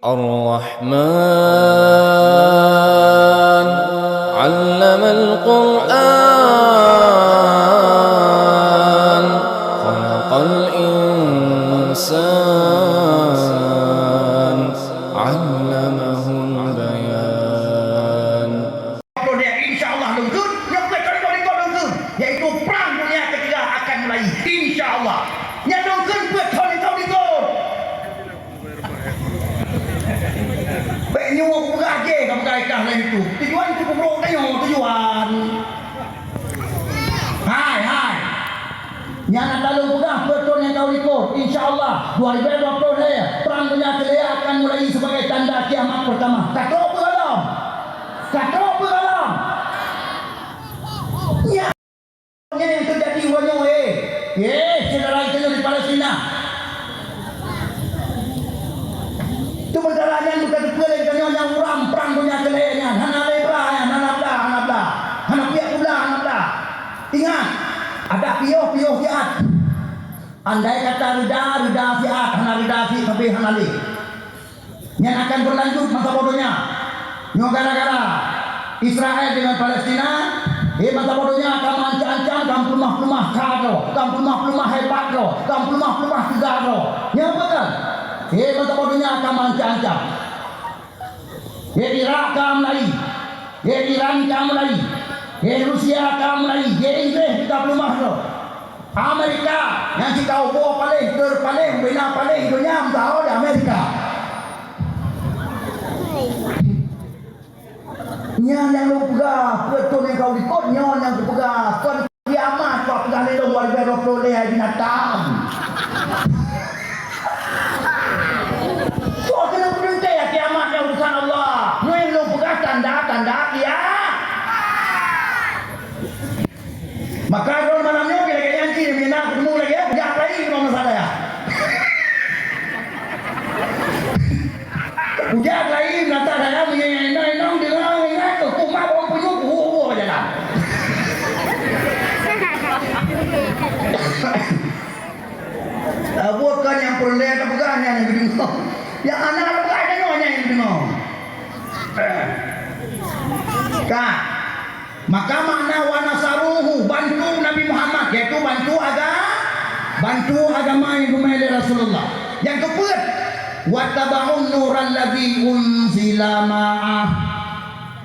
الرحمن علم القرآن خلق الإنسان علمه البيان. InsyaAllah lengkut, yang berkali-kali lengkut, iaitu perang dunia ketiga akan mulai. InsyaAllah. Yang lengkut berkali-kali lengkut. Baik nyuruh buka aja kamu kaitkan lain itu. Tujuan itu kumpul tengok tujuan. Hai. Yang nak lalu buka betul yang kau ikut. InsyaAllah 2020 saya perang dunia ketiga akan mulai sebagai tanda kiamat pertama. Kata apa dalam? Kata apa dalam? Ya, yang terjadi banyak saudara kita di Palestina. Itu perjalanan bukan terpilih kanya yang uram perang dunia kelihnya. Hana lebra, hana pihak pula. Ingat, ada pioh fiat. Andai kata rida fiat, hana rida fi tapi hana li. Yang akan berlanjut masa bodohnya. Nyo gara-gara Israel dengan Palestina. Masa bodohnya akan ancam-ancam kamu plumah-plumah kado, kamu plumah-plumah hebat lo, kamu plumah-plumah tegar lo. Ya betul. Masa bodohnya akan ancam-ancam. Irak kamu lagi, Iran kamu lagi, Rusia kamu lagi, Inggris kita plumah lo. Amerika yang kita bawa paling bina paling dunia tahu di Amerika. Yang lu pegang betul yang kau ikut yang tu pegang kon kiamat kau pegang ni dong wal berok le binatang. Kau kena berhenti ya kiamat yang urusan Allah. Yang lu pegang tanda kiamat. Maka kalau malamnya bila kalian sini mina ketemu lagi ya, jangan lagi kalau masalah ya. Ujar lagi nata dalam menyenang dengan kumah orang punyuk huhu aja lah. Bukan yang perleh tak pegang yang dengar. Yang anak pegang tengoknya yang dengar. Kak, maka makna wa nasaruhu bantu Nabi Muhammad iaitu bantu agama yang dimiliki Rasulullah. Yang keempat, wa tabaun nural ladzi unzila ma'ah.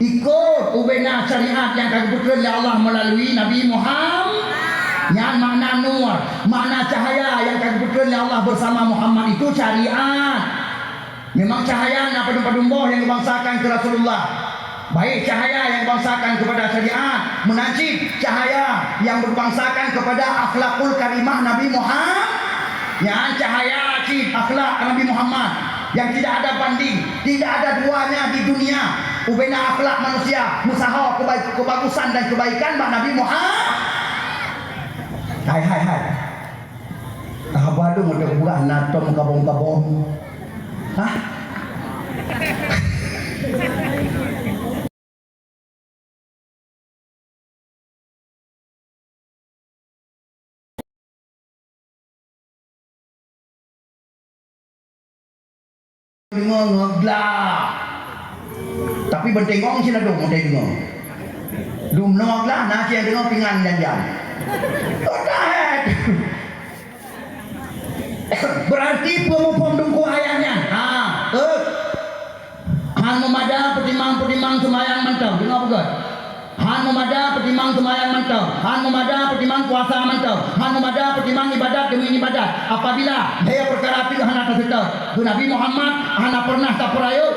Ikut ubena syariat yang akan dibuatkan oleh Allah melalui Nabi Muhammad. Yang makna nur, makna cahaya yang akan dibuatkan oleh Allah bersama Muhammad itu syariat. Memang cahaya yang padum-padum yang dibangsakan ke Rasulullah. Baik cahaya yang dibangsakan kepada syariat, munajib cahaya yang berbangsakan kepada akhlakul karimah Nabi Muhammad. Yang cahaya akhlak Nabi Muhammad yang tidak ada banding, tidak ada duanya di dunia. Ubena akhlak manusia, musaha kebagusan dan kebaikan Nabi Muhammad. Hai. Apa tu mau buka natom kabong. Hah? Ngeglah. Tapi bertengok sih lah dong, mau dengar. Dum ngeglah, nasi yang dengar pingan janjian. Berarti pemupom dungku ayahnya. Han memada pertimang semayang mantau. Dengar betul. Han memada pertimang semayang mantau. Han memada pertimang puasa mantau. Han memada pertimang ibadat demi ibadat. Apabila dia perkara itu hana tersetar. Tu Nabi Muhammad hana pernah tak perayut.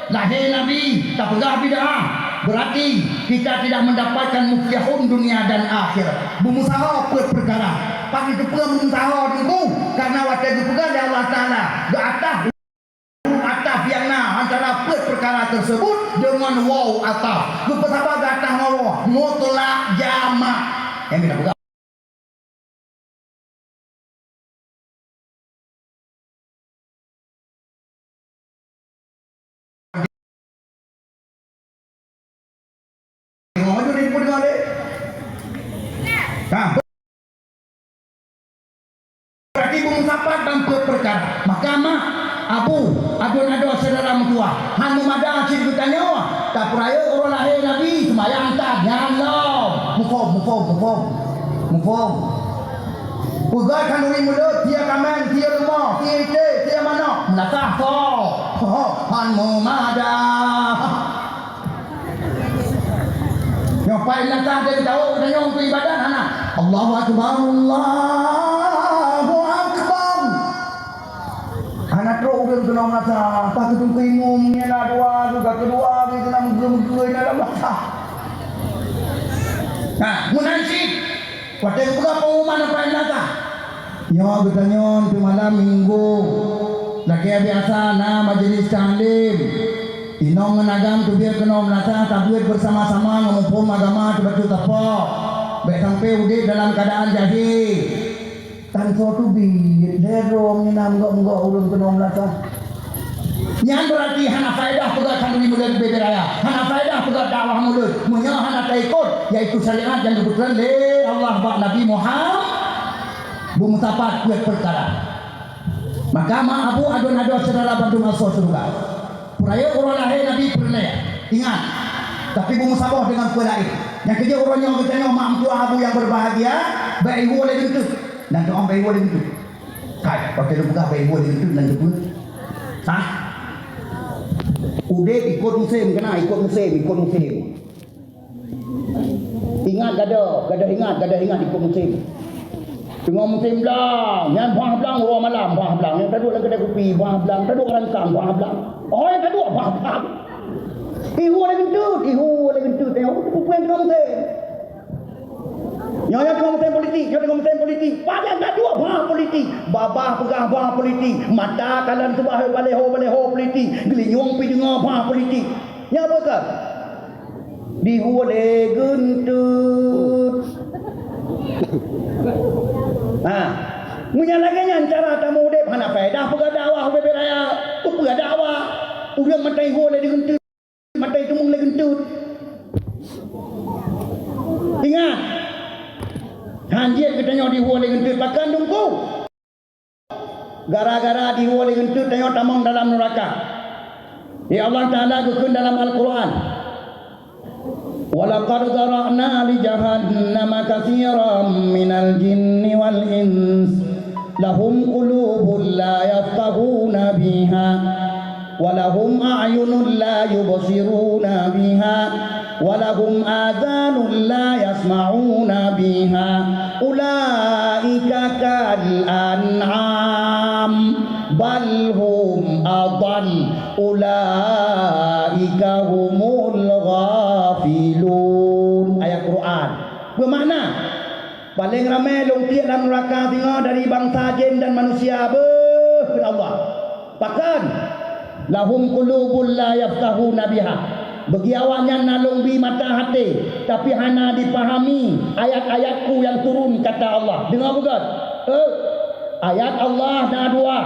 Lahir Nabi tak pegah bid'ah. Berarti kita tidak mendapatkan muflihun dunia dan akhirat. Bemusaha perkara. Pagi itu pun bemusaha dulu karena waktu itu pegah dari Allah Taala. Ke atas yang antara perkara tersebut dengan waw ataf. Kepesabar ke atas waw mutlak jamak. Yang kita pegah. Berarti mengungkapkan dan perkara. Maka Abu adon-adon saudara mentua. Han memadang cik bertanya. Tak peraya orang lahir Nabi sembahyang tak. Ya Allah. Mufum. Pegai kandungi mulut, dia kamen, dia rumah, dia ide, dia mana. Menatah kau. Han memadang. Yang paling natah dia tahu bertanya untuk ibadah. Anak. Allahu Akbar. Allahu Akbar. Anak teruk dia kena merasa. Apa tu keingung ni lah dua juga kedua dia kena menggera-menggera dalam mata. Nah, munasib. Pada buka pengumuman apa yang datang? Ya, bertanya untuk malam minggu. Lagi biasa na majlis taklim. Inong menagam tu biar kena merasa tabligh bersama-sama mengumpul agama tu betul tapak. Baik sampai udik dalam keadaan jahil. Tan suatu bi lerong ni nam enggak ulun kena merasa. Yang berarti hana faedah pegat kandungi mulut bebel raya. Hana faedah pegat dakwah mulut. Munya hana taikut yaitu syariat yang diputuskan oleh Allah bak Nabi Muhammad. Bumutapat kuat perkara. Maka ma abu adon-adon saudara bantu masuk surga. Peraya orang lahir Nabi pernah. Ingat. Tapi bumusabah dengan kuat lain. Yang kerja orang yang bertanya mak tua abu yang berbahagia, baik ibu oleh itu. Dan doa baik ibu oleh itu. Kai, waktu itu buka baik ibu oleh itu dan itu. Hah? Udah ikut musim kena ikut musim. Ingat gada ingat ikut musim. Tengok musim belang, yang buah belang ruang malam buah belang, yang kedua dalam kedai kopi buah belang, kedua rangsang buah belang. Oh yang kedua buah belang. Ihu lagi kentut tengok puan tengok musim. Yang tengok musim politik, pada kedua buah politik. Babah pegang buah politik, mata kalan sebah baleho politik, gelinyong pi dengar buah politik. Yang apa ke? Dihu le gentut. Munya lagi yang cara tamu dek hana faedah pegang dakwah bebe raya. Pegang dakwah. Udah matai ho le gentut. Matai tumung le gentut. Ingat. Hanjir katanya di ho le gentut pakan dungku. Gara-gara di ho le gentut tengok tamang dalam neraka. Ya Allah Taala gukun dalam Al-Quran. Walaqad zara'na li jahannama katsiran minal jinni wal ins lahum qulubun la yafqahuna biha wa lahum a'yunun la yubsiruna biha wa lahum adhanun la yasma'una biha ulaika kal an'am bal hum adall ulaika humul ghafilun. Ayat Quran bermakna paling ramai longtiak dalam neraka tengok dari bangsa jin dan manusia kepada Allah. Bahkan lahum qulubun la yafqahuna biha. Bagi awaknya nalung bi mata hati tapi hana dipahami ayat-ayatku yang turun kata Allah. Dengar bukan? Ayat Allah na dua.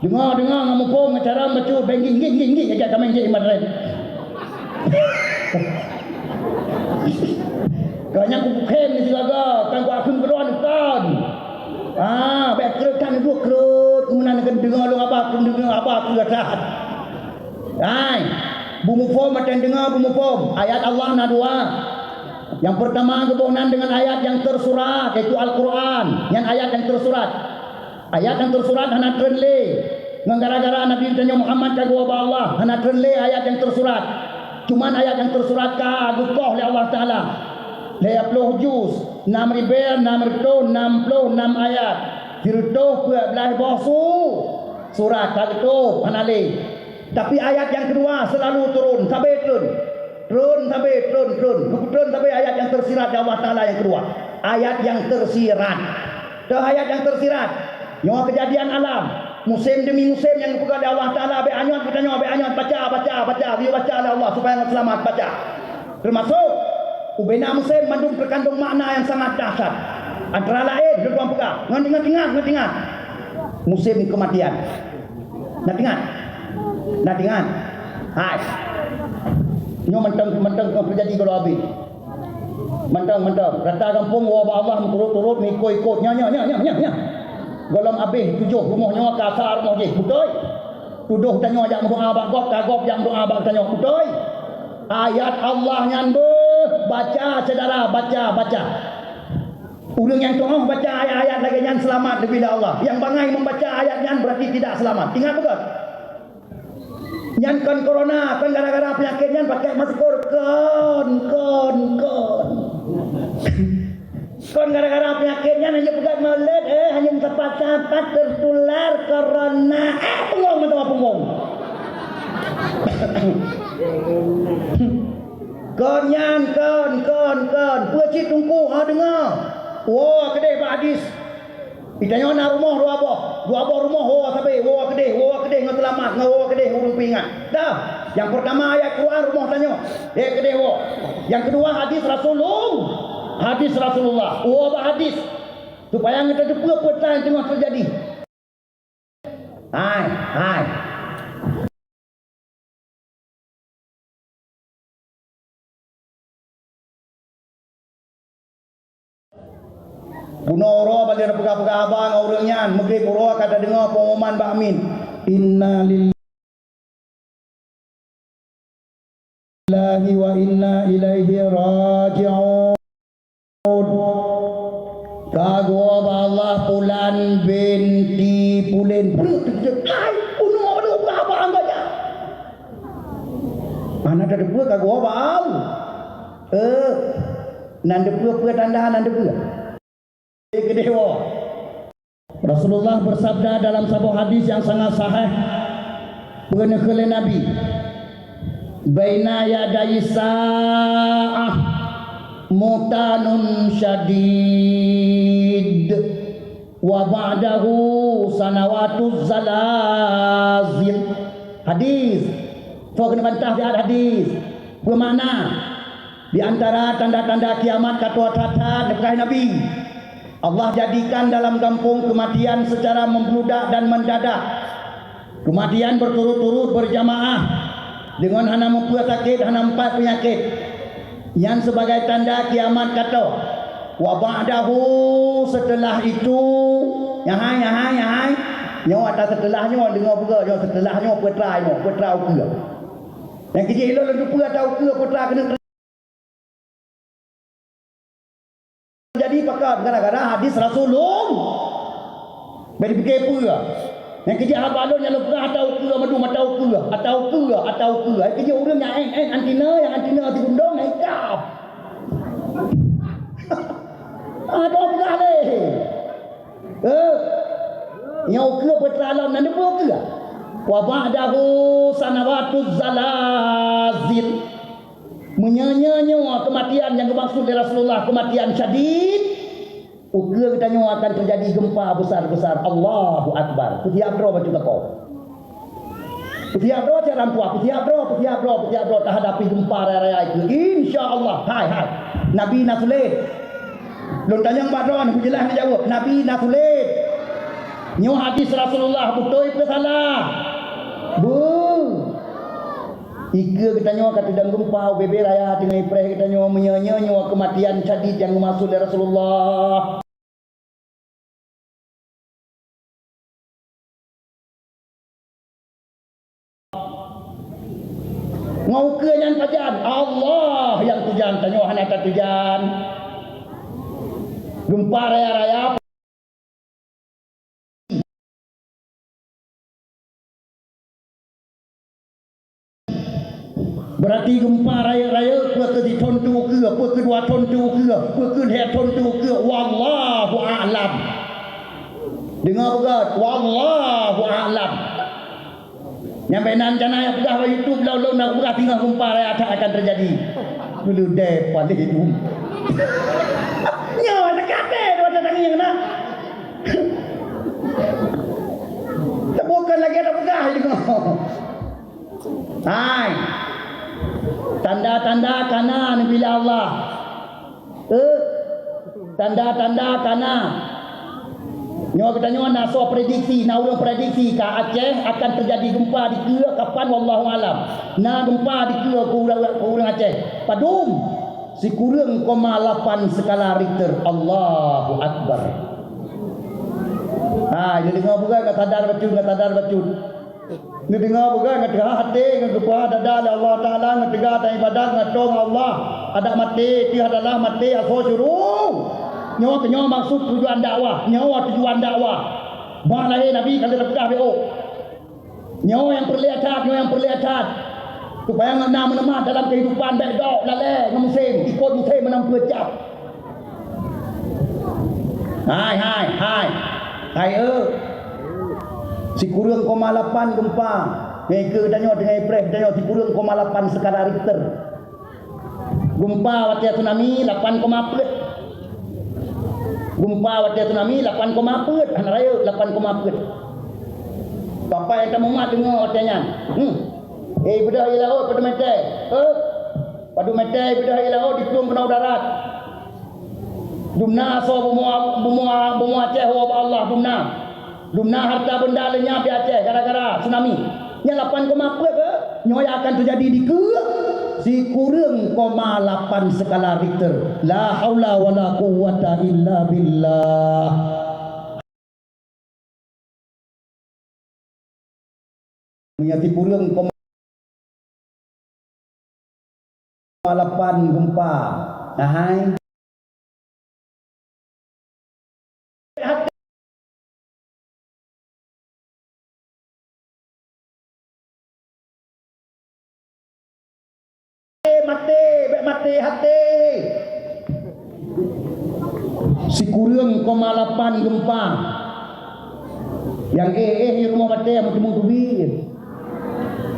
Dengar ngamukong cara baca banking ging aja kami je iman. Kanya aku bukan ni silaga kan aku akan beruan kan. Baik kerekan dua kerut kemudian akan dengar lu apa aku kata. Bumufom macam dengar bumufom ayat Allah na dua. Yang pertama kebohongan dengan ayat yang tersurat iaitu Al-Quran. Yang ayat yang tersurat. Ayat yang tersurat hana translate. Gara-gara Nabi tanya Muhammad kagua ba Allah hana translate ayat yang tersurat. Cuman ayat yang tersurat kagukoh oleh Allah Taala. 60 juz, 6 ribu, 66 ayat. Dirutuh ke belah bosu. Surat kagutuh hanale. Tapi ayat yang kedua selalu turun sampai turun sampai ayat yang tersirat dari Allah Taala yang kedua. Ayat yang tersirat. Ayat yang tersirat. Yang kejadian alam. Musim demi musim yang dipegang oleh Allah Taala. Abe anyat bertanya, abe anyat baca. Dia baca oleh Allah supaya selamat baca. Termasuk ubena musim mandung terkandung makna yang sangat dahsyat. Antara lain dia tuan pegang. Ngat-ngat. Musim kematian. Nak ingat. Hai. Nyo mentang terjadi kalau habis. Mentang. Rata kampung wabah Allah turut ikut. Nya. Golong habis 7 rumahnya kasar rumah je. Betul? tuduh tanya jak doa bagop kagop jak doa bag tanya betul. Ayat Allah nyan baca saudara baca. Urang yang tengah baca ayat-ayat lagi nyan selamat bila Allah. Yang bangai membaca ayat nyan berarti tidak selamat. Ingat betul? Nyan kan corona, kan gara-gara penyakit nyan pakai masker kon. Kon gara-gara penyakitnya hanya pegat melet hanya tempat-tempat tertular corona. Pengong mentah pengong. Kon nyan kon. Pucit tungku dengar. Wah kedai Pak Hadis. Ditanya nak rumah dua abah rumah sampai kedai ngau selamat ngau kedai urang pingat. Dah. Yang pertama ayat Quran rumah tanya. Kedai Yang kedua hadis Rasulullah. Hadis. Supaya kita tu apa yang tengah terjadi. Hai. Bunuh orang bagi pegah-pegah abang orangnya maghrib orang kata dengar pengumuman Pak Amin. Inna lillahi wa inna ilaihi raji'un. Kagua Allah pulan binti pulin. Hai bunuh orang abang banyak. Anak ada dua kagua bau. Nanda pura tanda nanda pura. Kedewa. Rasulullah bersabda dalam sebuah hadis yang sangat sahih mengenai Nabi, baina yaday sa'ah mutanun syadid wa ba'dahu sanawatuz zalazil. Hadis so kena bantah di hadis bermakna di antara tanda-tanda kiamat kata tata daripada Nabi, Allah jadikan dalam kampung kematian secara membludak dan mendadak. Kematian berturut-turut berjamaah dengan hana mempunyai sakit, hana 4 penyakit. Yang sebagai tanda kiamat kata. Wa ba'dahu setelah itu, yang hai. Nyawa atas setelahnya dengar pula, nyawa setelahnya petra ukir. Yang kecil elok lalu pula tahu ukir petra kena jadi pakat gara-gara hadis Rasulullah. Bagi fikir pula. Yang kerja abalon yang lepas atau pula madu atau pula. Kerja orang yang antina digundong kap. Ada apa leh? Yang ukir petralam nanti pula. Wa ba'dahu sanawatuz zalazil. Menyanya kematian yang dimaksud oleh Rasulullah, kematian syadid. Ukir kita nyawa akan terjadi gempa besar-besar. Allahu Akbar. Petiap doa baca kau. Petiap doa cara puak. Petiap doa tak hadapi gempa raya itu. Insya-Allah. Hai. Nabi Nasulid. Lu tanya mbak doa nak jelas nak jawab. Nabi Nasulid. Nyawa hadis Rasulullah betul ke salah? Ika kita nyawa kata dan gempa bebe raya dengan ipreh kita nyawa nyawa kematian syadid yang dimaksud oleh Rasulullah. Mau ke yang tujan Allah yang tujan tanya hana tak tujan. Gempa raya-raya berarti gempa raya-raya apa ke di tontu ke apa kedua tontu ke apa ke lihat tontu ke wallahu a'lam. Dengar begat wallahu a'lam. Nyampe nan jana yang pedah YouTube lalu nak berat tinggal gempa raya akan terjadi. Dulu deh pada hidup. Nyawa sekate dua tangan yang nak. Tak bukan lagi ada pedah juga. Hai. Tanda-tanda kanan bila Allah. Tanda-tanda kanan. Nyawa kita nyawa nak so prediksi, nak urang prediksi ke Aceh akan terjadi gempa di Kedah kapan wallahu alam. Nah gempa di Kedah ke urang Aceh. Padum si kurang 0,8 skala Richter. Allahu Akbar. Jadi dengar bukan enggak sadar betul. Ni dengar bukan ngetengah hati ngegepa dada Allah Taala ngetengah ta ibadat ngatong Allah ada mati ti adalah mati aso suruh nyawa nyawa maksud tujuan dakwah nyawa tujuan dakwah bah lahir nabi kalau dah BO nyawa yang perlihat supaya ngena menemah dalam kehidupan baik dok lalai ngemusim ikut musim menang pecah hai si kurang 0,8 gempa mereka tanya dengan April tanya si kurang 0,8 skala Richter gempa waktu tsunami 8,4 gempa waktu tsunami 8,4 anak raya 8,4 papa yang tak muat dengar waktunya bedah ilaut pada metai pada metai bedah ilaut dituang kena darat dumna so bumua Aceh wa Allah dumna harta benda lenyap di Aceh gara-gara tsunami yang 8,4 ke nyoya akan terjadi di ke si kurang 0,8 skala Richter la haula wala quwwata illa billah menyati kurang 0,8 gempa hai mati hati si kurang 0,8 gempa yang di rumah mati yang temu tubir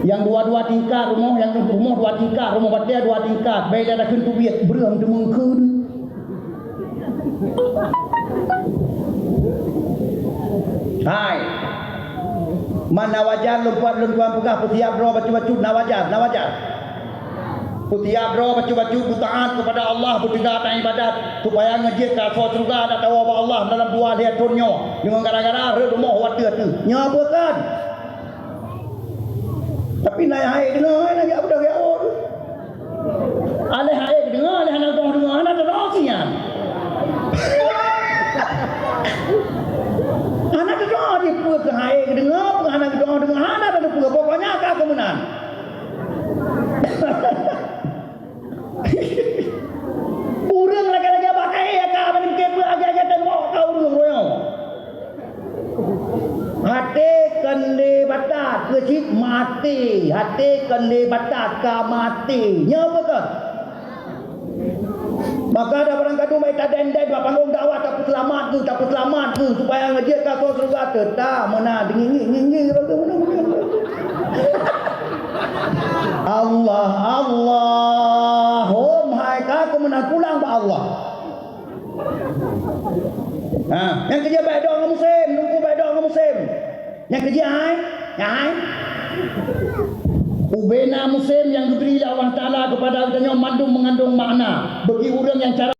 yang dua tingkat rumah yang rumah 2 tingkat rumah mati 2 tingkat baik dah kun tubir berang temu kun hai mana wajar lompat lentuan pegah putiap draw bacu-bacu nawajar Putiap doa baca-baca taat kepada Allah bertingkat ibadat supaya ngejit ke surga ada tahu apa Allah dalam dua dia dunia dengan gara-gara rumah wadah tu nyabakan tapi naik hai dengar nak apa dah ya oh alih hai dengar alih nak dengar nak doa sian anak doa dia puas hai dengar anak doa dengar anak ada puas pokoknya kau kemenang urang lagi-lagi pakai ya kau menikah agak-agak tembok kau urang royong hati kende batat kecik mati hati kende batat ka mati nyapa ke maka ada barang kadu mai tadendai ba panggung dakwah tak selamat tu supaya ngejek ka surga tetap mana dingin Allah hai ka menang pulang ba Allah yang kerja baik doa dengan musim nunggu baik doa dengan musim yang kerja hai ubena musim yang diberi Allah Ta'ala kepada kita mengandung makna bagi orang yang cara